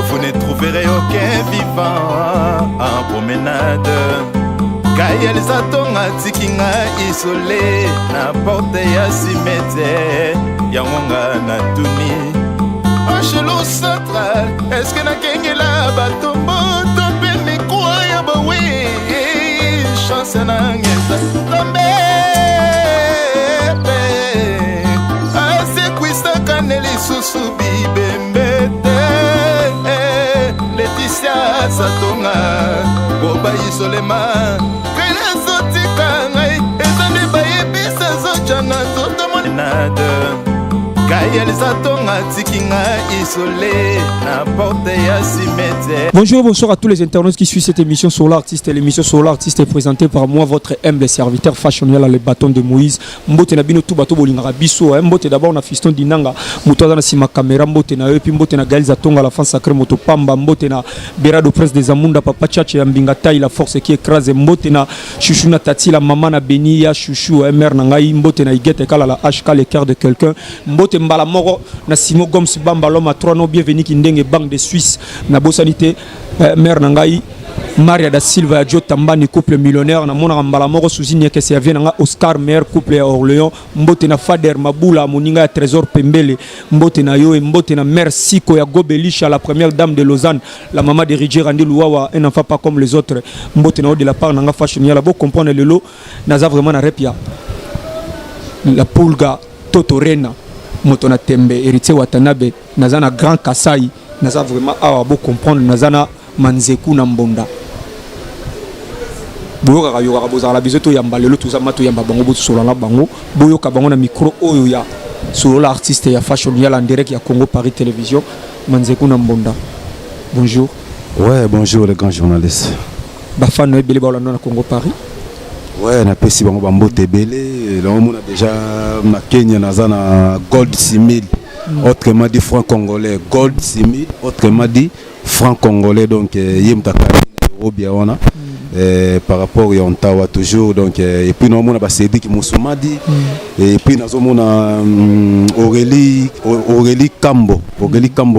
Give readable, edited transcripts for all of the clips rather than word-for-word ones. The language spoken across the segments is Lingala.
vous ne trouverez aucun vivant en promenade. Kaya lisatonga tikinga isolé na porte ya cimetière yangonga na tuni. Chelou central, est-ce que na kengela batombo tope mikwa ya bawe chance na ngeza tombe ase kwista kaneli susu bibembete Laetitia Satonga boba isolema kena sotika ngai ezande bayebisa zochanga zotomonade. Bonjour, bonsoir à tous les internautes qui suivent cette émission sur l'artiste. L'émission sur l'artiste est présentée par moi, votre humble serviteur fashionnier, le bâton de Moïse. Mbote na bino tout bateau bolingara biso. Mbote d'abord na fiston dinanga. Moutoza na sima caméra. Mbote na epi mbote na Gaël Zatonga la fan sacré moto pamba. Mbote na Berado Prince des Amunda papa Tchatche ya Mbinga taille la force qui écrase. Mbote na Chouchou na Tati la maman na Beni ya Chouchou mère na ngai. Mbote na Igete kala la HK le cœur de quelqu'un. Mbote mbala moro na Simo Goms Bamba l'homme à 3 noms bienvenue qui ndenge banque de Suisse na bosanité mère nangai Maria da Silva Joe Tambani couple millionnaire na mona mbala moko souzine que c'est vient nga Oscar meilleur couple à Orléans mbote na Fader Mabula moninga ya Trésor Pembele mbote na yo mbote na mère Siko ya Gobelisha la première dame de Lausanne la maman de Ridier Randi Louawa un enfant pas comme les autres mbote na de la part nanga fashion ya la beau comprendre le lot naza vraiment na repia la Pulga Totorena Motona Tembe, héritier Watanabe, Nazana Grand Kasai, Naza vraiment à beau comprendre, Nazana Manzeku Nambonda. Boyoka Yoga Bozar la biseto Yamba, le tout Zamato Yamba Bango sur la Bango, Boyoka Bango na micro Oyoya, sur l'artiste ya fashion en direct ya Congo Paris Télévision, Manzeku Nambonda. Bonjour. Ouais, bonjour les grands journalistes. Bafano Ebele Baolano na Congo Paris. Ouais, na pesi bango bambote belé, là on a déjà na Kenya na gold 6000, autrement dit franc congolais, gold 6000, autrement dit franc congolais donc yemta euro bien on a par rapport à Ontawa toujours donc et puis nous on a Cédric qui Moussoumadi et puis nous on a Aurélie Kambo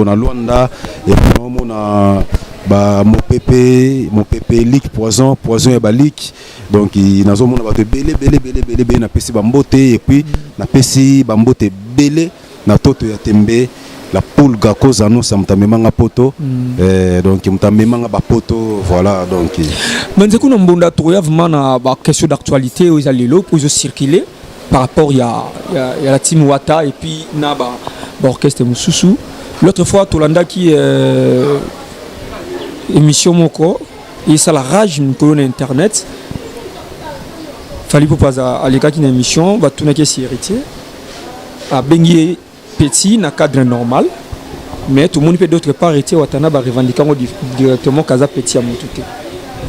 na Luanda et puis nous on a mon pépé lick poison et balik donc nazo mona bato belé na pesi bambote et puis na pesi bambote belé na toto ya tembe la poule gako zano samtamemanga poto donc mtamemanga ba poto voilà donc Manzeku Nambonda toya vraiment na ba question d'actualité aux alelo pour circuler par rapport il y a la team Wata et puis na ba orchestre Mususu l'autre fois Tolanda qui émission moko et ça la rage une colonne internet fallait pas à l'écart qui une émission va tourner qui héritier à Bengier petit na cadre normal mais tout le monde peut d'autre part héritier Watana va revendiquer directement Kaza petit à Moutouté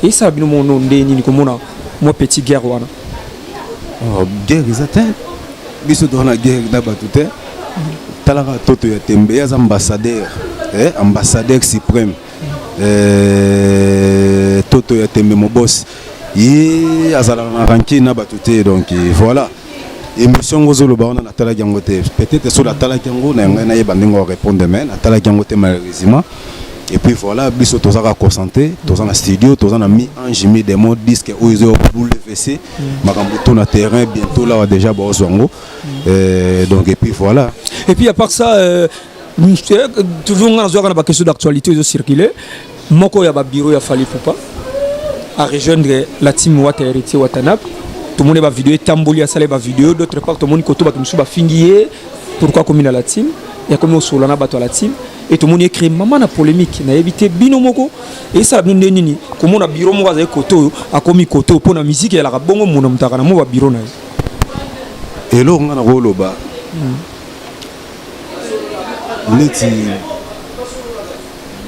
et ça bino mon nom ndeni comme moi petit guerre wana guerre exactement biso dans la guerre na batute talaka toto ya tembe ya ambassadeur ambassadeur suprême toto ya tembe mon boss yi azala na ranki na batute donc voilà émission ngozolo ba on a tala gangote peut-être sur la tala gango na ngana yeba ndingo répondre mais na tala gangote malheureusement et puis voilà biso tozaka concentré tozana studio tozana mi ange mi des mots disque oizo boule VC makambo to na terrain bientôt là déjà ba ozongo donc et puis voilà et puis à part ça toujours on a une question d'actualité de circuler moko ya ba bureau ya Fali Poupa à rejoindre la team Wata héritier Watanabe tout le monde va vidéo tamboli à saler ba vidéo d'autre part tout le monde koto ba musu ba fingier pourquoi comme la team il y a comme au solana bato la team et tout le monde écrit maman na polémique na éviter bino moko et ça bino nini comme na bureau mo za koto a komi koto pour na musique ya la bongo mona mutaka na mo ba bureau na et lo ngana roloba neti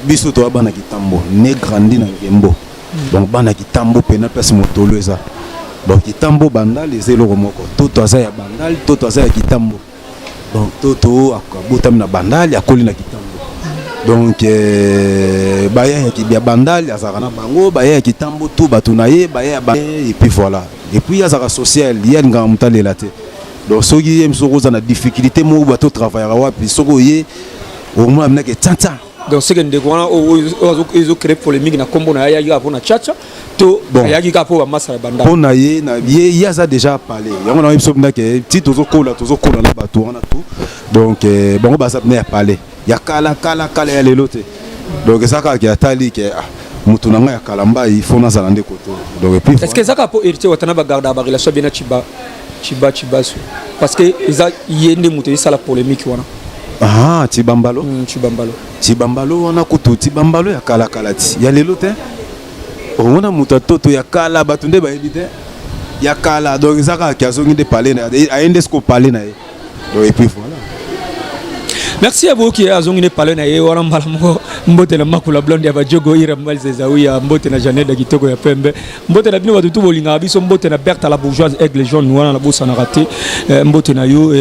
biso to bana kitambo ne grandi na ngembo donc bana kitambo pena place motoleza donc kitambo bandal les eloko moko toto aza ya bandal toto aza ya kitambo donc toto akabota na bandal akoli na kitambo donc baya ya kibia bandal azaka na bango baya ya kitambo tout batunaye baya et puis voilà et puis azaka social yenga mutalela te donc soki yem soko za na difficulté mo bato travailler wapi soko ye au moins amena ke tanta donc c'est que ndeko wana ozo créer polémique na kombo na ya ya na chacha to ya ki ka po massa ya banda pona ye na ye ya za déjà parlé yango na biso bina ke ti tozo kola na bato wana tout donc bango basa bina ya parler ya kala ya lelo te donc ça ka ki atali ke mutu na nga ya kalamba il faut na zalande koto donc et puis est-ce que ça ka po hérité watana ba garda ba relation bien chiba parce que eza yende mutu ça la polémique wana Tibambalo wana kutu Tibambalo ya kala ti ya lelo te on a muta toto ya kala batunde ba ebite ya kala donc zaka ki azongi de parler na aende ce ko parler na donc et puis voilà. Merci à vous qui azongi de parler na wana mbala moko mbote na makula blonde ya bajogo ira mbalze zawiya mbote na Janelle kitoko ya pembe mbote na bino batu to bolinga biso mbote na Bertha la bourgeoise aigle jaune wana na bossa na raté mbote na yo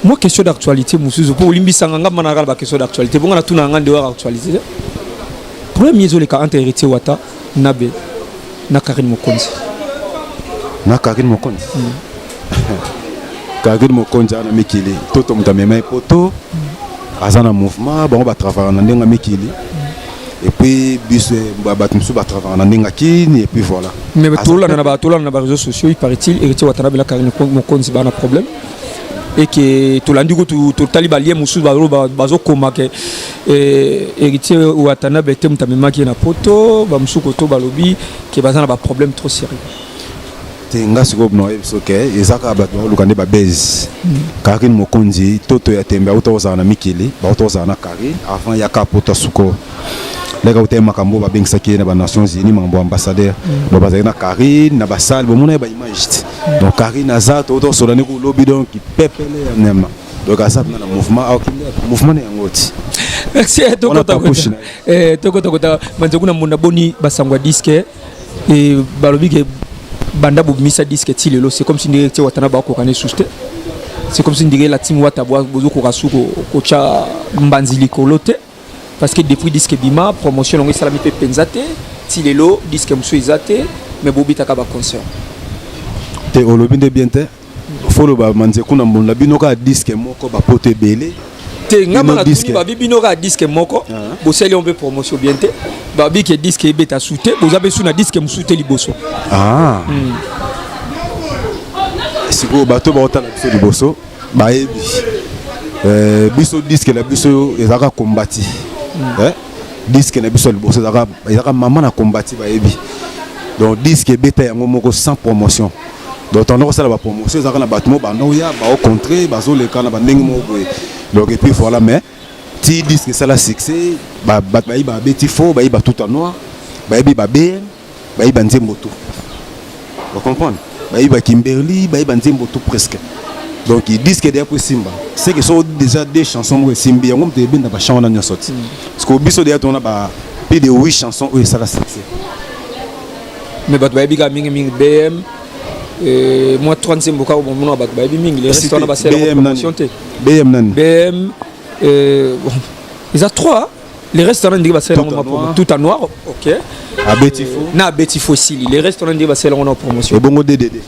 moi question d'actualité musuzu pour limbisa nganga manaka ba question d'actualité bonga na tuna ngande wa actualité premier zo le ka entre héritier wata nabe na Karine Mokonzi Karine Mokonzi ana mikili toto mutamema poto azana mouvement bon ba travailler na ndenga mikili et puis bus ba tumsu ba travailler na ndenga kini et puis voilà mais tola na ba réseaux sociaux il paraît-il héritier wata na Karine Mokonzi ba na problème et que tout l'andigo tout taliba lié musu bazo koma ke héritier watana bete mutamema ki na poto ba musu koto balobi ke bazana ba problème trop sérieux tenga siko no ebisoke ezaka ba lukande ba base Karine Mokonzi toto ya tembe auto na mikili ba auto na Karine avant ya kapota suko lega utema kambo ba bengisaki na ba Nations Unies mambo ambassadeur do bazali na Karine na ba salle bo mona ba image donc Karine azato auto solani ku lobby donc pepele ya nema donc asa na mouvement ne ngoti merci tokota manzekuna munda boni basangwa disque et balobi ke banda bumisa disque ti lelo c'est comme si ndire watana ba ko kané souste c'est comme si ndire la team wata bozo ko kasuko ko cha mbanzili kolote parce que depuis disque bima promotion on salami pe penzate ti lelo disque muso izate mais bobita ka ba concert te olobinde bien te folo ba manzekuna mbonda binoka disque moko ba pote belé te ngama na tuni ba binoka disque moko bo seli on peut promotion bien te ba bi ke disque beta souté bo zabe suna disque musoute liboso siko bato ba otala biso liboso ba ebi biso disque la biso ezaka kombati disque na biso liboso ezaka mama na kombati ba ebi donc disque beta yango moko sans promotion donc on a ça la promotion ezaka na bato mo ba noya ba au contraire bazo le kana ba ndenge mo donc et puis voilà mais ti disque ça la succès ba beti faux ba tout en noir ba BM ba nzemboto vous comprenez ba Kimberly ba nzemboto presque donc il disque derrière pour Simba c'est que sont déjà des chansons pour Simba on te bien dans ba chanson na sorti parce que biso derrière on a ba plus de 8 chansons où ça la succès mais ba mingi BM moi 35 boka au moment ba mingi les restaurants ba c'est la promotion BM bon ils a 3 les restaurants ndiki ba c'est la tout en noir OK à Betifo na Betifo aussi les restaurants ndiki ba c'est la promotion et bongo DDD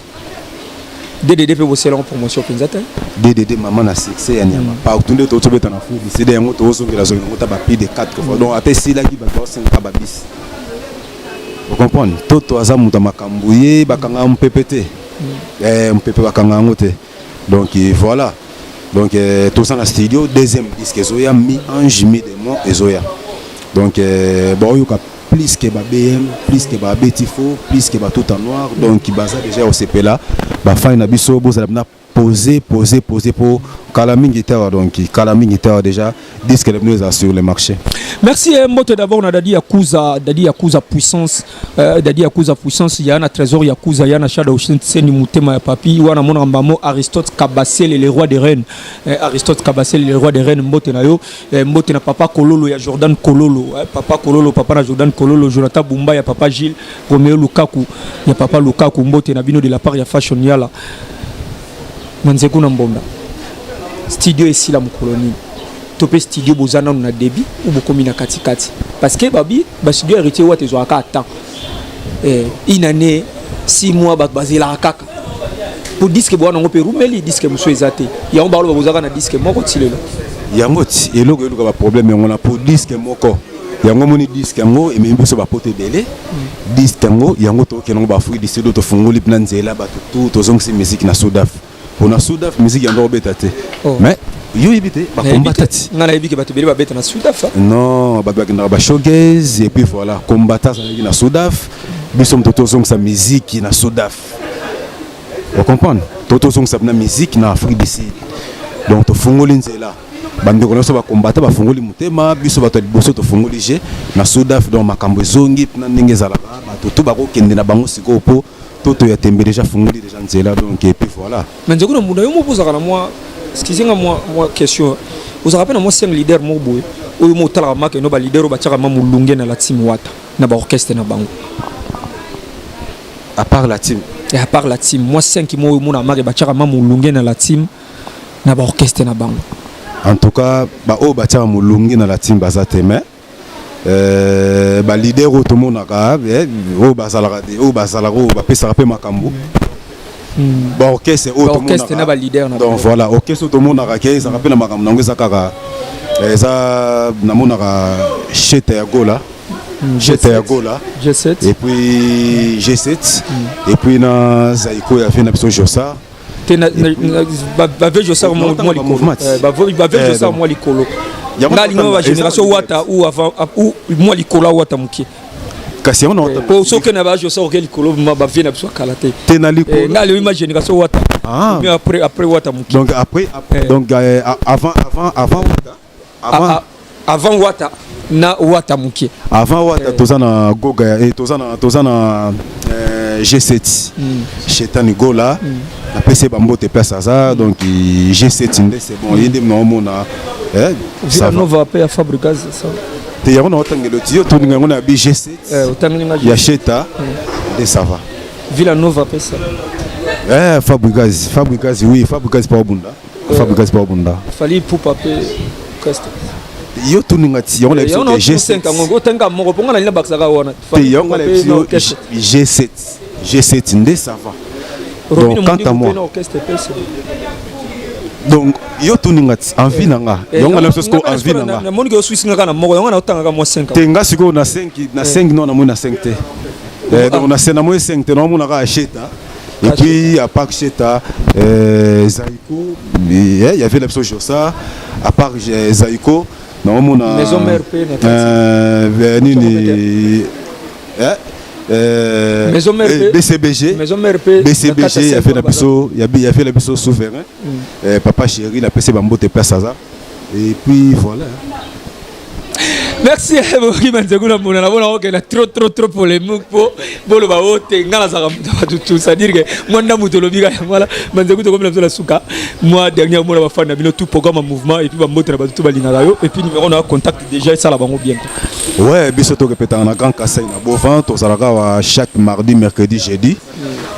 peut bosser en promotion pinzata DDD maman na succès ya nyama pa tunde to tobeta na fu c'est des moto oso ngela zo ngota ba plus de 4 fois donc ate sila ki ba 5 ba bis vous comprenez toto aza muta makambuye bakanga mpepete mpepe bakanga ngote donc voilà donc tout ça na studio deuxième disque zoya mi ange mi démon ezoya donc bon yoka plus que ba BM plus que ba Betifo plus que ba tout en noir donc qui basa déjà au CP là ba fa na biso boza na poser pour Kalamingi Terre donc Kalamingi Terre déjà disque les sur le marché. Merci Mbote d'abord on a Dadi Yakuza puissance il y a un trésor Yakuza il y a un Shadow Seni Mutema ya papi wana mona mbamo Aristote Kabassel les rois des reines Aristote Kabassel les rois des reines Mbote na yo Mbote na papa Kololo ya Jordan Kololo papa Kololo papa na Jordan Kololo Jonathan Bumba ya papa Gilles Romeo Lukaku ya papa Lukaku Mbote na bino de la part ya Fashion Yala Manzeku na mbonda studio ici la mukoloni topé studio bozana na débit ou bokomi na katikati parce que babi ba studio héritier wa tezo aka temps une année 6 mois ba bazela kaka pour disque bwana ngope rumeli disque muso ezate ya on ba bozaka na disque moko tilelo yango ti eloko eloko ba problème yango na pour disque moko yango moni disque yango ememi biso bapoto ebele disque yango tokokende yango baafrika du sud to fungoli mpena nzela bato tu tozongisi musique na sudaf mpona sudaf musique yango obeta te mais yo yebi te bakombata ti nga nayebi ke bato ebele babeta na sudaf non bato bakendaka bashowgaze et puis voilà kombata azalaki na sudaf biso moto tozongisa musique na sudaf ocomprendre to tozongisa mpena musique na afrique du sud donc tofungoli nzela bandeko nyonso bakombata bafungoli motema biso bato ya liboso tofungoli je na sudaf donc makambo ezongi mpena ndenge ezalaka bato to bakokende na bango sikoyo mpo toto ya tembe déjà fungoli déjà nzela donc et puis voilà mais nzeko na mbunda yo mopozaka na moi excusez-moi moi question ozaka mpe na moi 5 leader moko boye oyo motalaka make no balider oyo batiaka ma molunge na la team wata na baorchestre na bango à part la team et à part la team moi 5 mo oyo mona make batiaka ma molunge na la team na baorchestre na bango en tout cas oyo batiaka molunge na la team baza te mais balider oyo tomonaka oyo bazalaka te oyo bazalaka oyo bapesaka mpe makambo baorchestre oyo tomonaka donc voilà orchestre oyo tomonaka ke ezaka mpe na makambo nango eza kaka eza namonaka chete ya gola chete ya gola G7 et puis G7 et puis na zaiko ya fe na biso josa bave josa moi likolo bave josa moi likolo nga lingo ba génération wata ou avant ou moi likolo wata mukie kasi on a pour ceux qui n'avaient pas joué au likolo ba vie na biso kala te na likolo nga le ma génération wata mais après wata mukie donc après donc avant wata na wata mukie avant wata tozana goga et tozana G7 chetani gola na PC bambote pesa ça donc G7 ndé c'est bon yende mona Villa Nova pe ya Fabregas ça te yako na otangelo tio to ninga ngona bi G7 otangelinga ya cheta de ça va Villa Nova pe ça Fabregas oui Fabregas pa obunda fali poupa pe quest yo to ninga ti yako na biso G5 ngo tanga moko ponga na lina baksaka wana te yako na biso G7 ndé ça va donc quant à moi donc yo tuningati envie nanga yonga na sosko envie nanga na moni ko swisi ngaka na moko yonga na otanga ka mo 5 tenga siko na 5 non na mo na 5 te donc na sena mo 5 te no mo na ka acheta et puis à part cheta Zaiko il y avait l'option Josa à part Zaiko na mo na maison mère pe na nini Maison mère BCBG il a fait la biso il a fait la biso souverain papa chéri la PC bambote pesa ça et puis voilà merci beaucoup Manzeko na mona na bona okena trop polémique po bolo ba ote ngala za tout ça dire que moi na muto lobika voilà Manzeko to comme la suka moi dernièrement la fan na bino tout programme mouvement et puis ba mbote na ba tout ba linga yo et puis numéro on a contact déjà ça la bango bien ouais biso to répéter na grand Kassai na Bovant to salaka chaque mardi mercredi jeudi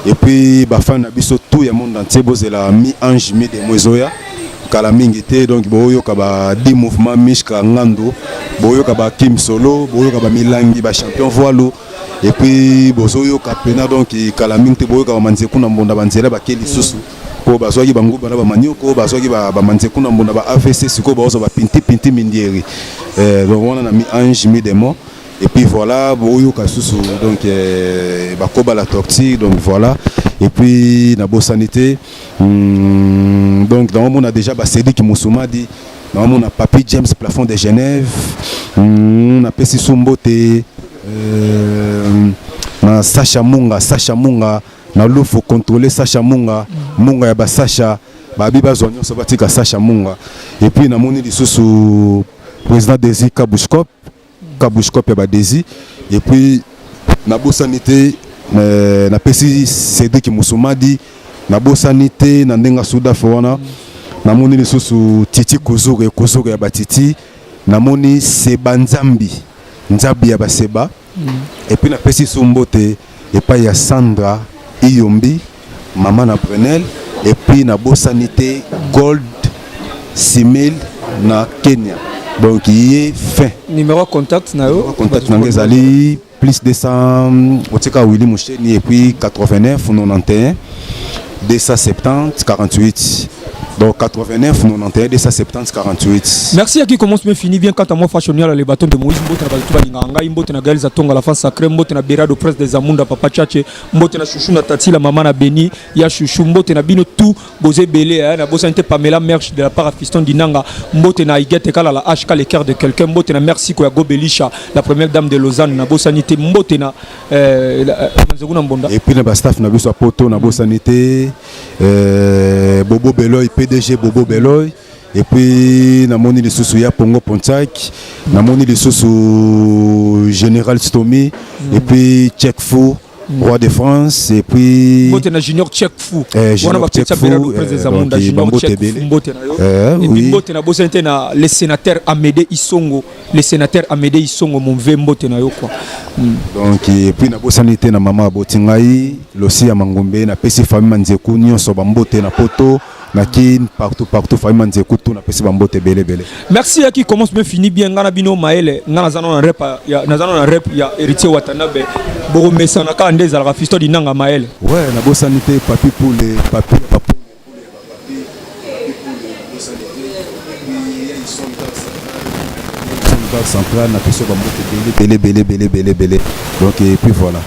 et puis ba fan na biso tout ya monde entier bozela mi ange mi de mozoya kala mingi te donc boyo ka ba di mouvement mishka ngando boyo ka ba Kim Solo boyo ka ba milangi ba champion voilo et puis bozoyo ka pena donc kala mingi te boyo ka Manzeko na mbonda banzela ba keli susu po bazwaki bango bana ba manioko bazwaki ba Manzeko na mbonda ba AVC siko bazo ba pinti mindieri donc on a mis ange mi demo et puis voilà boyo ka susu donc ba koba la tortue donc voilà et puis na sanité donc dans on a déjà Cédric Moussoumadi dans on a Papi James plafond de Genève on a Pessi Sumbote na Sacha Munga na lo faut contrôler Sacha Munga ya ba Sacha ba biba zonyo so batika Sacha Munga et puis na moni lisusu président Desi Kabushkop ya ba Desi et puis na sanité na Pessi Cédric Moussoumadi na sanité na ndenga Souda Fona na moni lisusu Titi Kuzure ya batiti na moni Seba Nzambi ya baseba et puis na Pessi Sumbote et pas ya Sandra Iyombi maman na Brenel et puis na sanité Gold Simil na Kenya donc il est fin numéro contact na yo contact na ngezali plus 200 otika Willy Moucheni et puis 89 91 270 48 Donc 89, 91, 270, 48. Merci à qui commence mais finit bien quant à moi Fashionnier les bâtons de Moïse Mbote na Batuba Linganga Mbote na Gaël Zatonga la France sacrée Mbote na Berado Presse des Amunda Papa Tchatche Mbote na Chouchou na Tati la maman na Beni ya Chouchou Mbote na Bino tout Bosé Belé na Bosante Pamela Merch de la part à Fiston Dinanga Mbote na Igete Kala la HK les cœurs de quelqu'un Mbote na Merci Koya Gobelisha la première dame de Lausanne na Bosanité Mbote na et puis na staff na biso poto na Bosanité Bobo Beloy PDG Bobo Beloy et puis namoni les sous ya Pongo Pontak namoni les sous Général Stomy et puis Tchèque Fou Roi de France et puis Mbote na Junior Tchèque Fou Junior Tchèque Fou Junior Tchèque Fou Mbote na yo et puis Mbote na Bosante na le sénateur Amédée Isongo mon ve Mbote na yo quoi donc et puis na Bosanité na mama Botingai losi ya Mangombe na pesi famille Manzeku nyonso bambote na poto Nakin partout famille Manzeku tout na pesi bambote belé. Merci à qui commence bien fini bien ngana bino maele ngana zano na rap ya héritier Watanabe Boro mesana ka ndeza la fisto di nanga maele ouais na Bosanité papi pour les papi central na pesi bambote belé donc et puis voilà.